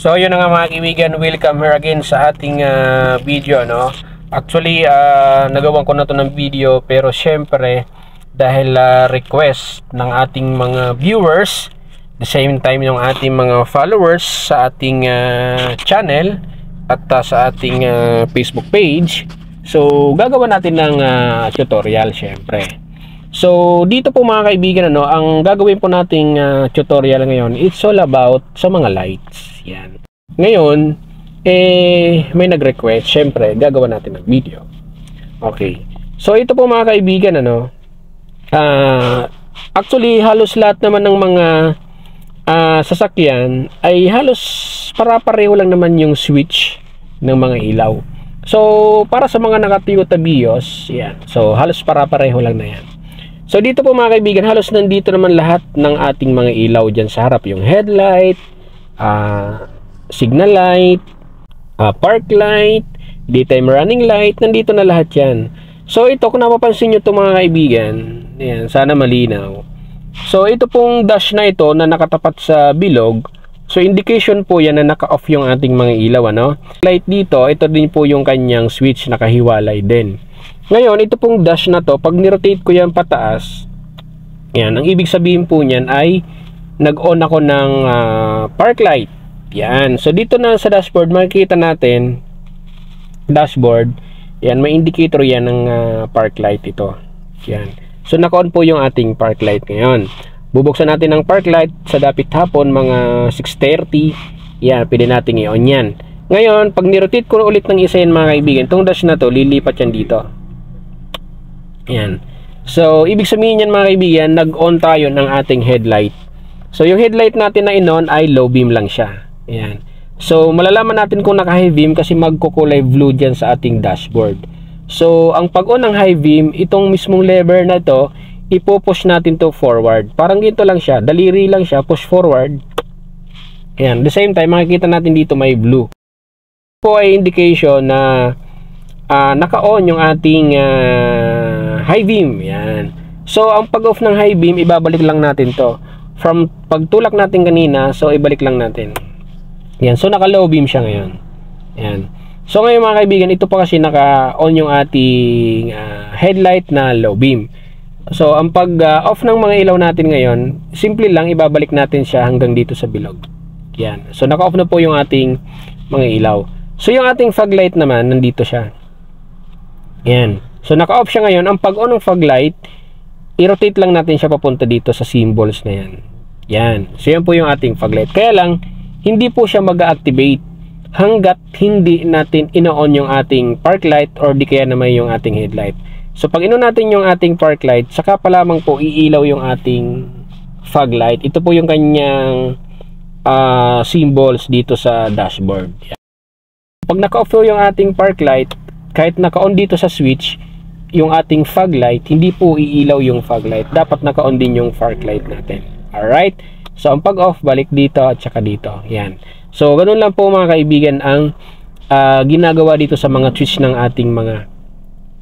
So yun na nga mga kaibigan, welcome here again sa ating video, no? Actually, nagawan ko na to ng video, pero syempre dahil request ng ating mga viewers, the same time yung ating mga followers sa ating channel at sa ating Facebook page, so gagawa natin ng tutorial syempre. So dito po mga kaibigan, ano, ang gagawin po nating tutorial ngayon, it's all about sa mga lights. Yan. Ngayon, may nag-request, syempre gagawa natin ng video. Okay. So ito po mga kaibigan, ano, actually halos lahat naman ng mga sasakyan ay halos para-pareho lang naman yung switch ng mga ilaw. So para sa mga naka-Toyota Vios, yan. So halos para-pareho lang na yan. So dito po mga kaibigan, halos nandito naman lahat ng ating mga ilaw dyan sa harap. Yung headlight, signal light, park light, daytime running light, nandito na lahat yan. So ito, kung napapansin nyo ito mga kaibigan, yan, sana malinaw. So ito pong dash na ito na nakatapat sa bilog, so indication po yan na naka-off yung ating mga ilaw, ano? Light dito, ito din po yung kanyang switch, nakahiwalay din. Ngayon, ito pong dash na to, pag nirotate ko yan pataas, yan, ang ibig sabihin po niyan ay nag-on ako ng park light. Yan. So dito na sa dashboard, makikita natin dashboard. Yan, may indicator yan ng park light ito. Yan. So naka-on po yung ating park light ngayon. Bubuksan natin ang park light sa dapit hapon, mga 6:30. Yan, pwede natin i-on yan. Ngayon, pag nirotate ko ulit ng isa yan mga kaibigan, itong dash na to, lilipat yan dito. Yan. So, ibig sabihin yan mga kaibigan, nag-on tayo ng ating headlight. So, yung headlight natin na in-on ay low beam lang siya. Yan. So, malalaman natin kung naka-high beam kasi magkukulay blue dyan sa ating dashboard. So, ang pag-on ng high beam, itong mismong lever na to, ipo-push natin to forward. Parang ganito lang siya. Daliri lang siya, push forward. Yan. The same time, makikita natin dito may blue. Ito po ay indication na naka-on yung ating high beam. Yan. So, ang pag-off ng high beam, ibabalik lang natin to. From pagtulak natin kanina, so ibalik lang natin. Yan. So, naka-low beam siya ngayon. Yan. So, ngayon mga kaibigan, ito pa kasi naka-on yung ating headlight na low beam. So, ang pag-off ng mga ilaw natin ngayon, simple lang, ibabalik natin siya hanggang dito sa bilog. Yan. So, naka-off na po yung ating mga ilaw. So, yung ating fog light naman, nandito siya. Yan. So, naka-off siya ngayon. Ang pag-on ng fog light, i-rotate lang natin siya papunta dito sa symbols na yan. Yan. So, yan po yung ating fog light. Kaya lang, hindi po siya mag-activate hanggat hindi natin ino-on yung ating park light or di kaya naman yung ating headlight. So, pag ino natin yung ating park light, saka pa lamang po iilaw yung ating fog light. Ito po yung kanyang symbols dito sa dashboard. Yan. Pag naka-off yung ating park light, kahit naka-on dito sa switch, yung ating fog light, hindi po iilaw yung fog light. Dapat naka-on din yung park light natin. Alright? So, ang pag-off, balik dito at saka dito. Yan. So, ganun lang po mga kaibigan ang ginagawa dito sa mga switch ng ating mga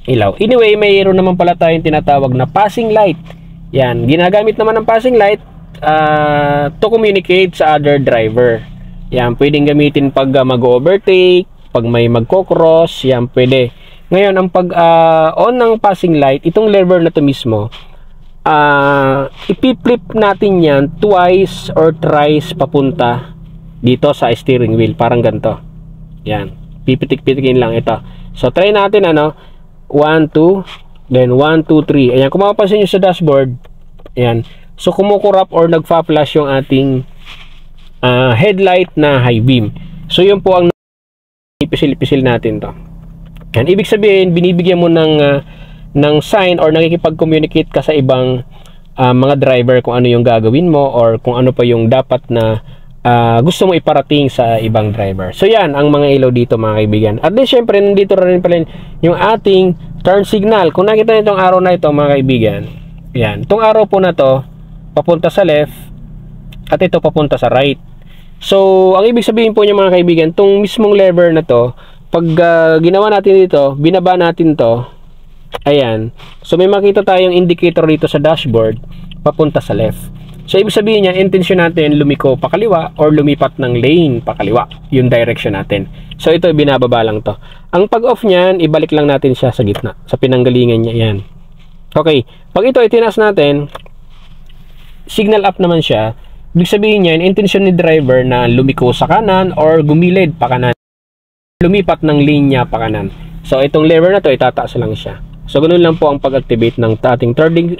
ilaw. Anyway, mayroon naman pala tayong tinatawag na passing light. Yan. Ginagamit naman ng passing light to communicate sa other driver. Yan. Pwedeng gamitin pag mag-overtake, pag may magko-cross, yan, pwede. Ngayon, ang pag-on ng passing light, itong lever na to mismo, ipi-flip natin yan twice or thrice papunta dito sa steering wheel. Parang ganito. Yan. Pipitik-pitikin lang ito. So, try natin, ano, 1, 2, then 1, 2, 3. Ayan, kung mapapansin nyo sa dashboard, ayan. So, kumukurap or nagfa-flash yung ating headlight na high beam. So, yun po ang ipisil-pisil natin to. Yan, ibig sabihin, binibigyan mo ng sign or nakikipag-communicate ka sa ibang mga driver kung ano yung gagawin mo or kung ano pa yung dapat na gusto mo iparating sa ibang driver. So yan, ang mga ilaw dito mga kaibigan. At then syempre, nandito rin pala yung ating turn signal. Kung nakita nyo itong arrow na ito mga kaibigan, yan, itong arrow po na to papunta sa left at ito papunta sa right. So, ang ibig sabihin po niya mga kaibigan, itong mismong lever na to, pag ginawa natin dito, binaba natin to, ayan. So, may makita tayong indicator dito sa dashboard, papunta sa left. So, ibig sabihin niyan, intensyon natin lumiko pa kaliwa or lumipat ng lane pa kaliwa. Yung direction natin. So, ito, binababa lang to. Ang pag-off niyan, ibalik lang natin siya sa gitna. Sa pinanggalingan niya, yan. Okay. Pag ito, itinaas natin, signal up naman siya. Ibig sabihin niyan, intensyon ni driver na lumiko sa kanan or gumilid pa kanan. Lumipat ng lane niya pa kanan. So, itong lever na to, itataas lang siya. So, ganun lang po ang pag-activate ng ating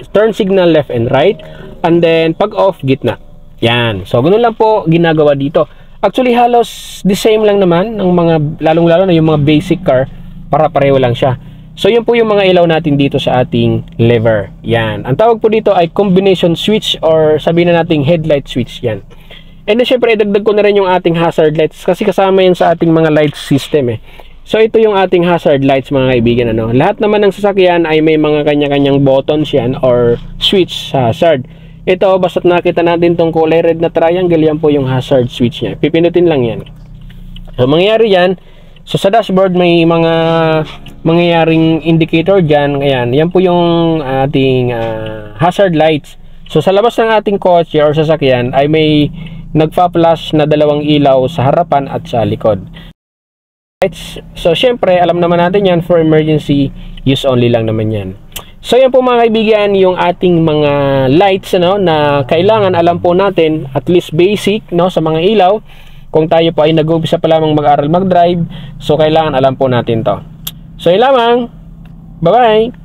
turn signal left and right. And then, pag off, gitna. Yan. So, ganun lang po ginagawa dito. Actually, halos the same lang naman ng mga, lalong-lalo na yung mga basic car, para pareho lang siya. So, yun po yung mga ilaw natin dito sa ating lever. Yan. Ang tawag po dito ay combination switch or sabihin na nating headlight switch. Yan. And then, syempre, idagdag ko na rin yung ating hazard lights kasi kasama yan sa ating mga light system eh. So, ito yung ating hazard lights mga kaibigan. Ano? Lahat naman ng sasakyan ay may mga kanya-kanyang buttons yan or switch sa hazard. Ito, basta't nakita natin tong kulay red na triangle, yan po yung hazard switch niya. Pipinutin lang yan. So, mangyayari yan. So, sa dashboard may mga mangyayaring indicator dyan. Ayan, yan po yung ating hazard lights. So, sa labas ng ating kotse or sasakyan ay may nagpa-flash na dalawang ilaw sa harapan at sa likod. So, syempre, alam naman natin yan for emergency use only lang naman yan. So, yan po mga kaibigan, yung ating mga lights, ano, na kailangan alam po natin, at least basic, no, sa mga ilaw. Kung tayo po ay nag-uumpisa pa lamang mag-aral mag-drive, so, kailangan alam po natin to. So, yun lamang. Bye-bye!